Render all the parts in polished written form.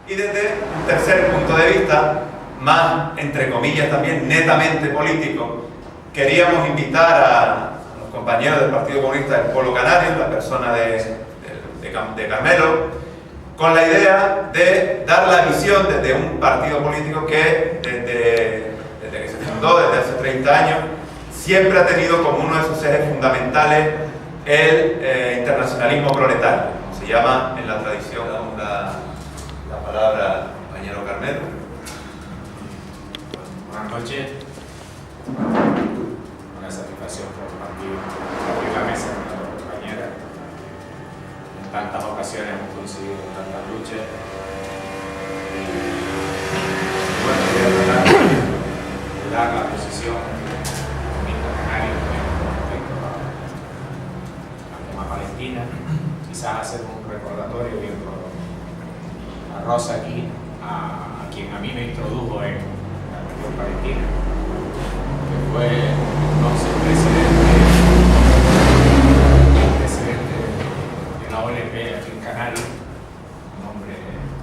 Y desde un tercer punto de vista, más, entre comillas también, netamente político, queríamos invitar a los compañeros del Partido Comunista del Pueblo Canario, en la persona de Carmelo, con la idea de dar la visión desde un partido político que desde que se fundó, desde hace 30 años, siempre ha tenido como uno de sus ejes fundamentales el internacionalismo proletario, como se llama en la tradición. Damos la palabra al compañero Carmelo. Buenas noches. Una satisfacción compartir la mesa con la compañera. En tantas ocasiones hemos coincidido en tantas luchas. Y bueno, voy a tratar de dar la posición comunista canaria con respecto al tema Palestina. Quizás hacer un recordatorio viendo a Rosa aquí, a quien a mí me introdujo en la cuestión palestina, que fue entonces presidente de la OLP aquí en Canarias, un hombre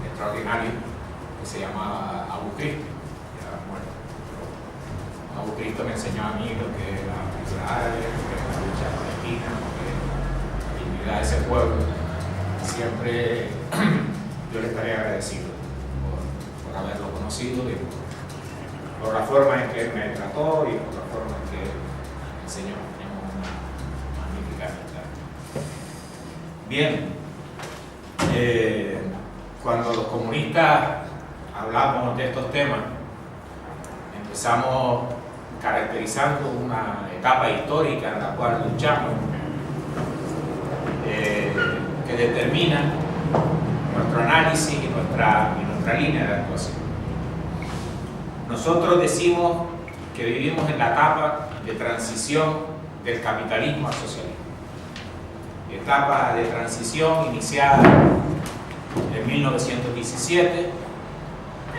extraordinario que se llamaba Abu Cristo. Bueno, Abu Cristo me enseñó a mí lo que es la cultura árabe, lo que es la lucha palestina, lo que es la dignidad de ese pueblo. Siempre yo le estaré agradecido por haberlo conocido y por la forma en que él me trató y por la forma en que me enseñó. Tenemos una magnífica amistad. Bien, cuando los comunistas hablamos de estos temas, empezamos caracterizando una etapa histórica en la cual luchamos, que determina nuestro análisis y nuestra línea de actuación. Nosotros decimos que vivimos en la etapa de transición del capitalismo al socialismo. Etapa de transición iniciada en 1917,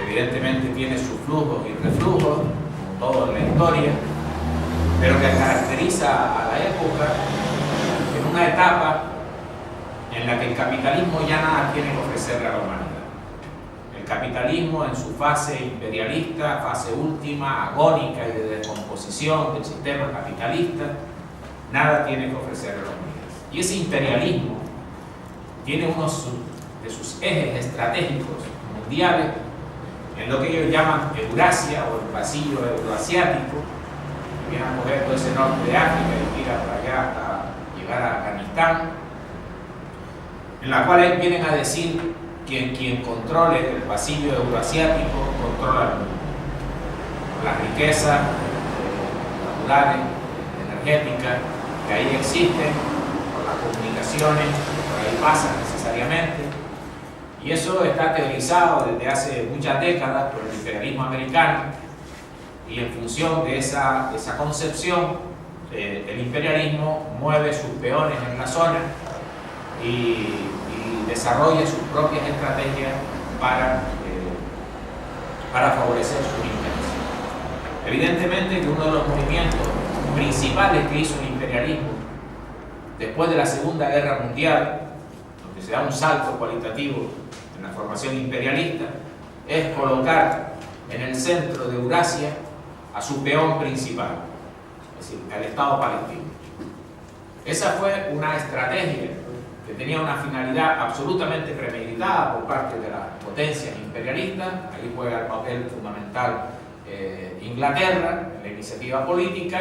evidentemente tiene sus flujos y reflujos, como todo en la historia, pero que caracteriza a la época en una etapa en la que el capitalismo ya nada tiene que ofrecerle a la humanidad. El capitalismo en su fase imperialista, fase última, agónica y de descomposición del sistema capitalista, nada tiene que ofrecerle a la humanidad. Y ese imperialismo tiene uno de sus ejes estratégicos mundiales en lo que ellos llaman Eurasia o el pasillo euroasiático, que viene a coger todo ese norte de África y tira para allá hasta llegar a Afganistán, en la cual vienen a decir que quien controle el pasillo euroasiático controla el mundo. Las riquezas naturales, energéticas, que ahí existen, por las comunicaciones, por ahí pasan necesariamente, y eso está teorizado desde hace muchas décadas por el imperialismo americano, y en función de esa concepción, el imperialismo mueve sus peones en la zona y desarrolla sus propias estrategias para favorecer sus intereses. Evidentemente que uno de los movimientos principales que hizo el imperialismo después de la Segunda Guerra Mundial, donde se da un salto cualitativo en la formación imperialista, es colocar en el centro de Eurasia a su peón principal, es decir, al Estado palestino. Esa fue una estrategia que tenía una finalidad absolutamente premeditada por parte de las potencias imperialistas. Ahí juega el papel fundamental Inglaterra en la iniciativa política,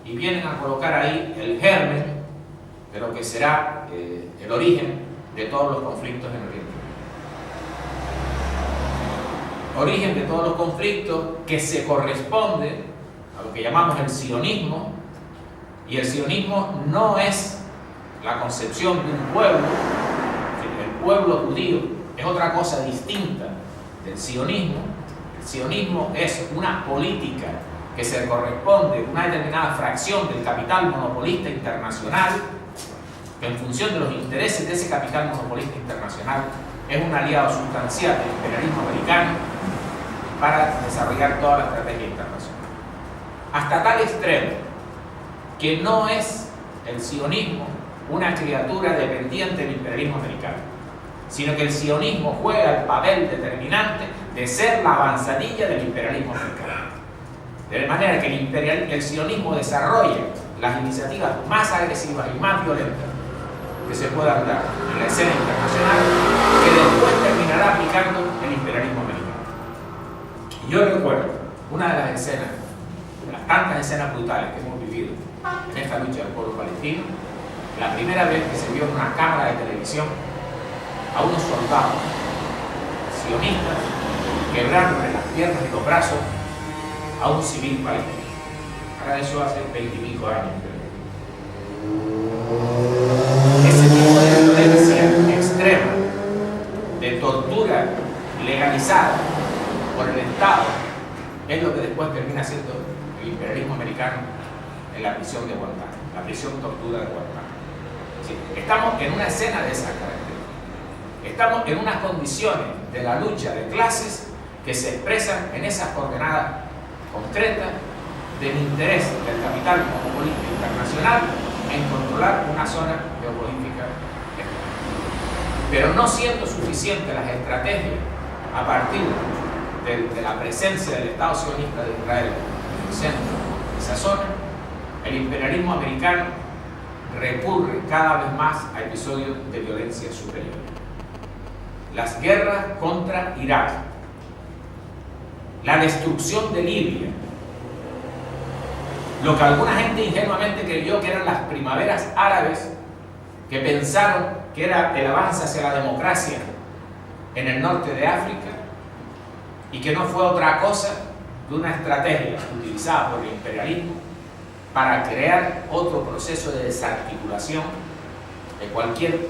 y vienen a colocar ahí el germen de lo que será el origen de todos los conflictos en Oriente. Origen de todos los conflictos que se corresponde a lo que llamamos el sionismo, y el sionismo no es la concepción de un pueblo, el pueblo judío es otra cosa distinta del sionismo. El sionismo es una política que se corresponde a una determinada fracción del capital monopolista internacional, que en función de los intereses de ese capital monopolista internacional es un aliado sustancial del imperialismo americano para desarrollar toda la estrategia internacional. Hasta tal extremo que no es el sionismo una criatura dependiente del imperialismo americano. sino que el sionismo juega el papel determinante de ser la avanzadilla del imperialismo americano. De manera que el sionismo desarrolla las iniciativas más agresivas y más violentas que se puedan dar en la escena internacional, que después terminará aplicando el imperialismo americano. Y yo recuerdo una de las escenas, de las tantas escenas brutales que hemos vivido en esta lucha del pueblo palestino, la primera vez que se vio en una cámara de televisión a unos soldados sionistas quebrándole las piernas y los brazos a un civil palestino. Ahora eso hace 20 y pico años. Ese tipo de violencia extrema, de tortura legalizada por el Estado, es lo que después termina siendo el imperialismo americano en la prisión de Guantánamo, la prisión tortura de Guantánamo. Sí, estamos en una escena de esas características. Estamos en unas condiciones de la lucha de clases que se expresan en esas coordenadas concretas del interés del capital monopolístico internacional en controlar una zona geopolítica. Pero no siendo suficientes las estrategias a partir de la presencia del Estado sionista de Israel en el centro de esa zona, el imperialismo americano recurre cada vez más a episodios de violencia superior. Las guerras contra Irak, la destrucción de Libia, lo que alguna gente ingenuamente creyó que eran las primaveras árabes, que pensaron que era el avance hacia la democracia en el norte de África, y que no fue otra cosa que una estrategia utilizada por el imperialismo para crear otro proceso de desarticulación de cualquier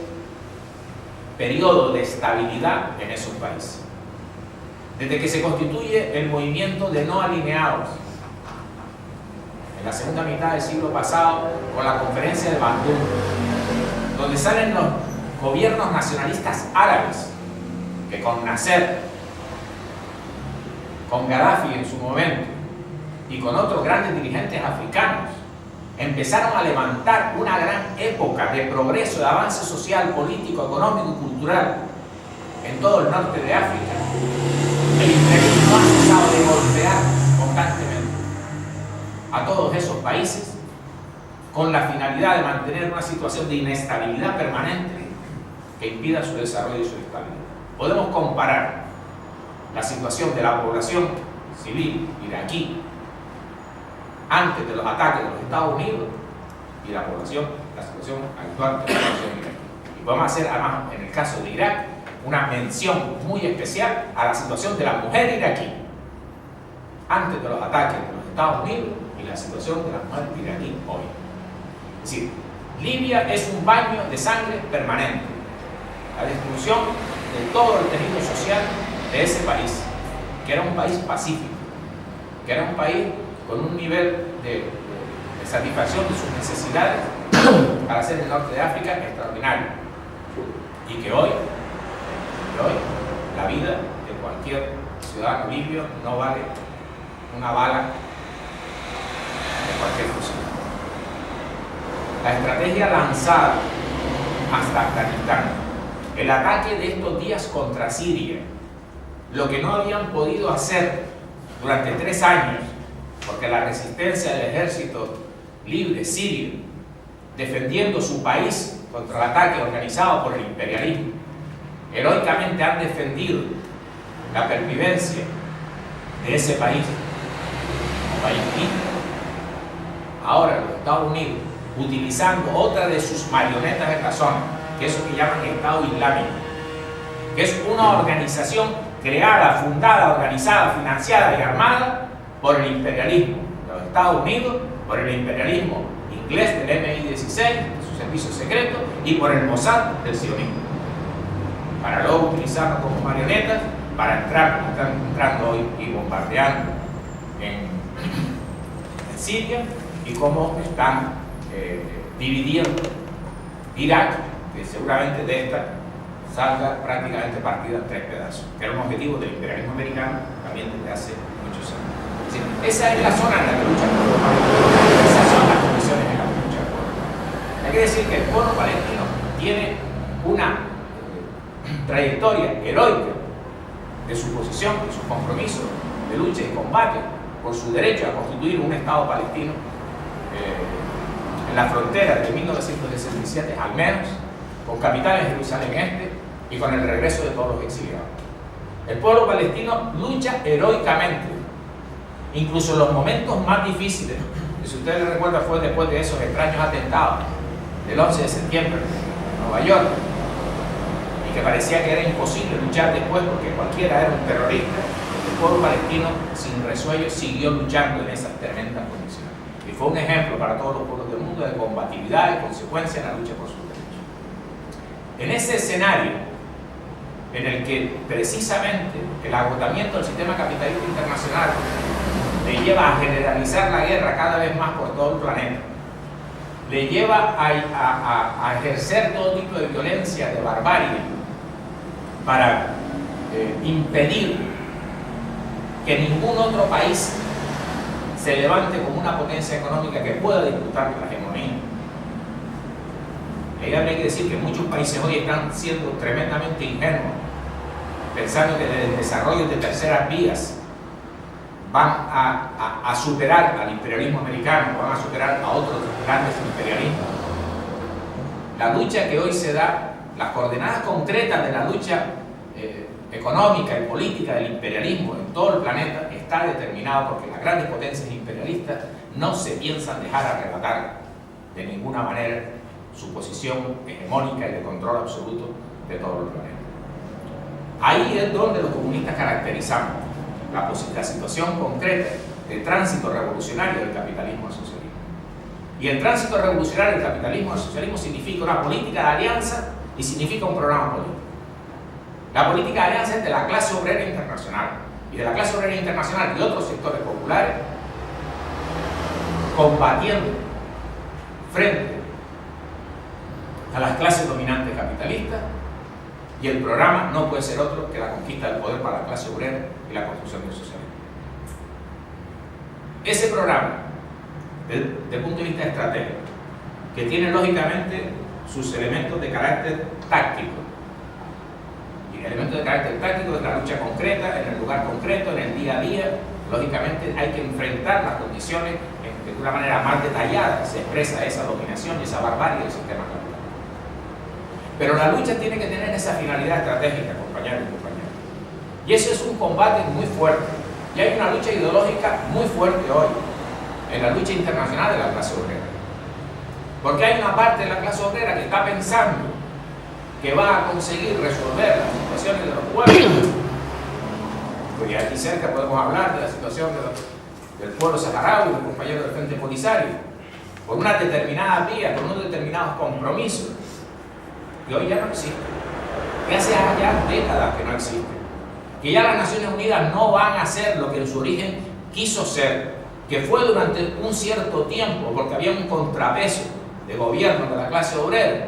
periodo de estabilidad en esos países. Desde que se constituye el movimiento de no alineados en la segunda mitad del siglo pasado, con la conferencia de Bandung, donde salen los gobiernos nacionalistas árabes, que con Nasser, con Gaddafi en su momento, y con otros grandes dirigentes africanos, empezaron a levantar una gran época de progreso, de avance social, político, económico y cultural en todo el norte de África. El imperialismo ha cesado de golpear constantemente a todos esos países con la finalidad de mantener una situación de inestabilidad permanente que impida su desarrollo y su estabilidad. Podemos comparar la situación de la población civil iraquí antes de los ataques de los Estados Unidos y la situación actual de la población iraquí. Y podemos hacer, además, en el caso de Irak, una mención muy especial a la situación de la mujer iraquí antes de los ataques de los Estados Unidos y la situación de la mujer iraquí hoy. Es decir, Libia es un baño de sangre permanente, la destrucción de todo el tejido social de ese país, que era un país pacífico, que era un país con un nivel de satisfacción de sus necesidades para ser el norte de África extraordinario, y que hoy la vida de cualquier ciudadano libio no vale una bala de cualquier fusil. La estrategia lanzada hasta Afganistán, el ataque de estos días contra Siria, lo que no habían podido hacer durante 3 años, porque la resistencia del ejército libre sirio, defendiendo su país contra el ataque organizado por el imperialismo, heroicamente han defendido la pervivencia de ese país como país libre. Ahora los Estados Unidos, utilizando otra de sus marionetas en la zona, que es lo que llaman Estado Islámico, que es una organización creada, fundada, organizada, financiada y armada por el imperialismo de los Estados Unidos, por el imperialismo inglés del MI-16, de sus servicios secretos, y por el Mossad del sionismo, para luego utilizarlo como marionetas para entrar, como están entrando hoy y bombardeando en Siria, y cómo están dividiendo Irak, que seguramente de esta salga prácticamente partida en 3 pedazos, que era un objetivo del imperialismo americano también desde hace muchos años. Es decir, esa es la zona en la que lucha el pueblo palestino, esas son las condiciones en las que lucha el pueblo. Hay que decir que el pueblo palestino tiene una trayectoria heroica de su posición, de su compromiso, de lucha y combate por su derecho a constituir un Estado palestino en la frontera de 1967, al menos, con capital en Jerusalén Este y con el regreso de todos los exiliados. El pueblo palestino lucha heroicamente, incluso en los momentos más difíciles, que si ustedes recuerdan fue después de esos extraños atentados del 11 de septiembre en Nueva York, y que parecía que era imposible luchar después porque cualquiera era un terrorista. El pueblo palestino, sin resuello, siguió luchando en esas tremendas condiciones. Y fue un ejemplo para todos los pueblos del mundo de combatividad y consecuencia en la lucha por sus derechos. En ese escenario, en el que precisamente el agotamiento del sistema capitalista internacional le lleva a generalizar la guerra cada vez más por todo el planeta, le lleva a ejercer todo tipo de violencia, de barbarie, para impedir que ningún otro país se levante como una potencia económica que pueda disputar la hegemonía. Ahí habría que decir que muchos países hoy están siendo tremendamente ingenuos, pensando que el desarrollo de terceras vías van a superar al imperialismo americano, van a superar a otros grandes imperialismos. La lucha que hoy se da, las coordenadas concretas de la lucha económica y política del imperialismo en todo el planeta está determinado porque las grandes potencias imperialistas no se piensan dejar arrebatar de ninguna manera su posición hegemónica y de control absoluto de todo el planeta. Ahí es donde los comunistas caracterizamos la situación concreta del tránsito revolucionario del capitalismo al socialismo. Y el tránsito revolucionario del capitalismo al socialismo significa una política de alianza y significa un programa político. La política de alianza es de la clase obrera internacional y de la clase obrera internacional y otros sectores populares combatiendo frente a las clases dominantes capitalistas, y el programa no puede ser otro que la conquista del poder para la clase obrera y la construcción del socialismo. Ese programa, desde el punto de vista estratégico, que tiene lógicamente sus elementos de carácter táctico, y elementos de carácter táctico de la lucha concreta, en el lugar concreto, en el día a día, lógicamente hay que enfrentar las condiciones en que de una manera más detallada se expresa esa dominación y esa barbarie del sistema capitalista. Pero la lucha tiene que tener esa finalidad estratégica, compañeros y compañeras. Y eso es un combate muy fuerte. Y hay una lucha ideológica muy fuerte hoy, en la lucha internacional de la clase obrera. Porque hay una parte de la clase obrera que está pensando que va a conseguir resolver las situaciones de los pueblos. Porque aquí cerca podemos hablar de la situación del pueblo saharaui, los compañeros del Frente Polisario, por una determinada vía, por unos determinados compromisos, que hoy ya no existe, que hace ya décadas que no existe, que ya las Naciones Unidas no van a ser lo que en su origen quiso ser, que fue durante un cierto tiempo, porque había un contrapeso de gobierno de la clase obrera,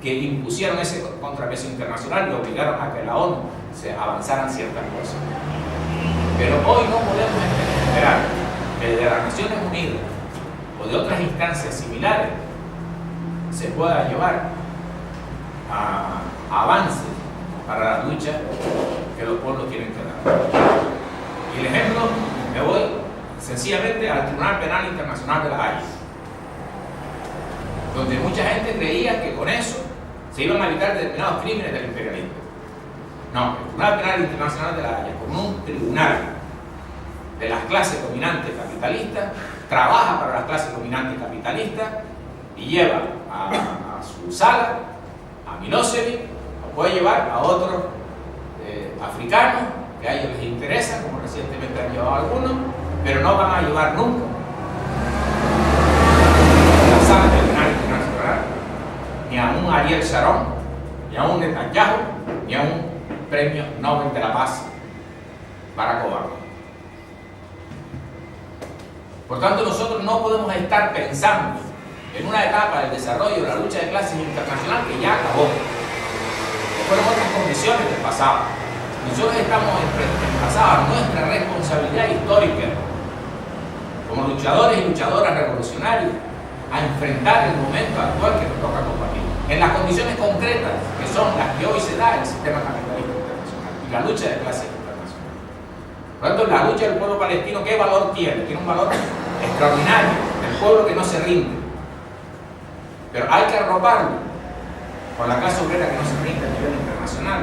que impusieron ese contrapeso internacional y obligaron a que la ONU se avanzaran ciertas cosas. Pero hoy no podemos esperar que desde las Naciones Unidas o de otras instancias similares se pueda llevar a avances para la lucha que los pueblos tienen que dar. Y el ejemplo, me voy sencillamente al Tribunal Penal Internacional de La Haya, donde mucha gente creía que con eso se iban a evitar determinados crímenes del imperialismo. No, el Tribunal Penal Internacional de La Haya, como un tribunal de las clases dominantes capitalistas, trabaja para las clases dominantes capitalistas y lleva a su sala a Milosevic, o puede llevar a otros africanos que a ellos les interesa, como recientemente han llevado algunos, pero no van a llevar nunca a la sala del Tribunal Internacional ni a un Ariel Sharon, ni a un Netanyahu, ni a un premio Nobel de la Paz, Barack Obama. Por tanto, nosotros no podemos estar pensando en una etapa del desarrollo de la lucha de clases internacional que ya acabó. Fueron otras condiciones del pasado. Nosotros estamos emplazados a nuestra responsabilidad histórica como luchadores y luchadoras revolucionarios a enfrentar el momento actual que nos toca combatir. en las condiciones concretas que son las que hoy se da el sistema capitalista internacional y la lucha de clases internacional. Por lo tanto, la lucha del pueblo palestino, ¿qué valor tiene? Tiene un valor extraordinario, el pueblo que no se rinde. Pero hay que arroparlo con la clase obrera que no se rinde a nivel internacional,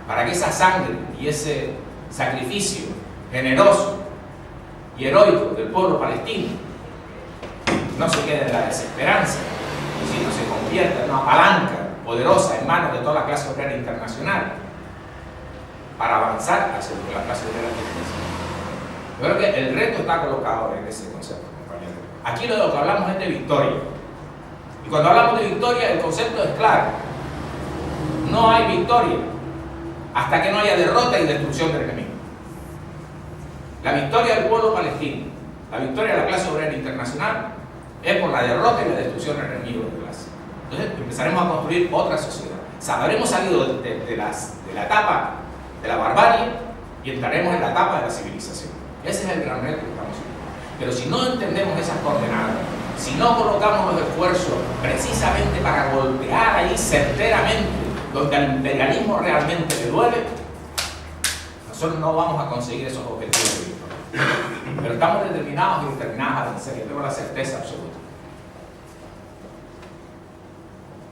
para que esa sangre y ese sacrificio generoso y heroico del pueblo palestino no se quede en la desesperanza, sino se convierta en una palanca poderosa en manos de toda la clase obrera internacional para avanzar hacia lo que la clase obrera tiene. Yo creo que el reto está colocado en ese concepto, compañeros. Aquí lo que hablamos es de victoria. Y cuando hablamos de victoria, el concepto es claro. No hay victoria hasta que no haya derrota y destrucción del enemigo. La victoria del pueblo palestino, la victoria de la clase obrera internacional, es por la derrota y la destrucción del enemigo de clase. Entonces empezaremos a construir otra sociedad. O sea, habremos salido de la etapa de la barbarie y entraremos en la etapa de la civilización. Ese es el gran reto que estamos viviendo. Pero si no entendemos esas coordenadas, si no colocamos los esfuerzos precisamente para golpear ahí certeramente donde al imperialismo realmente le duele, nosotros no vamos a conseguir esos objetivos de victoria. Pero estamos determinados y determinadas a vencer, yo tengo la certeza absoluta.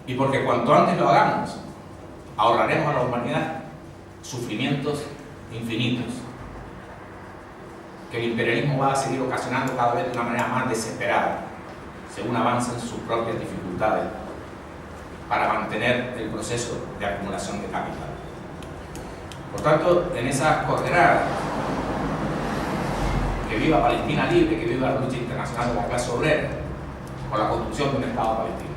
Y porque cuanto antes lo hagamos, ahorraremos a la humanidad sufrimientos infinitos que el imperialismo va a seguir ocasionando cada vez de una manera más desesperada, según avanzan sus propias dificultades para mantener el proceso de acumulación de capital. Por tanto, en esas coordenadas, que viva Palestina libre, que viva la lucha internacional de la clase obrera, por la construcción de un Estado palestino.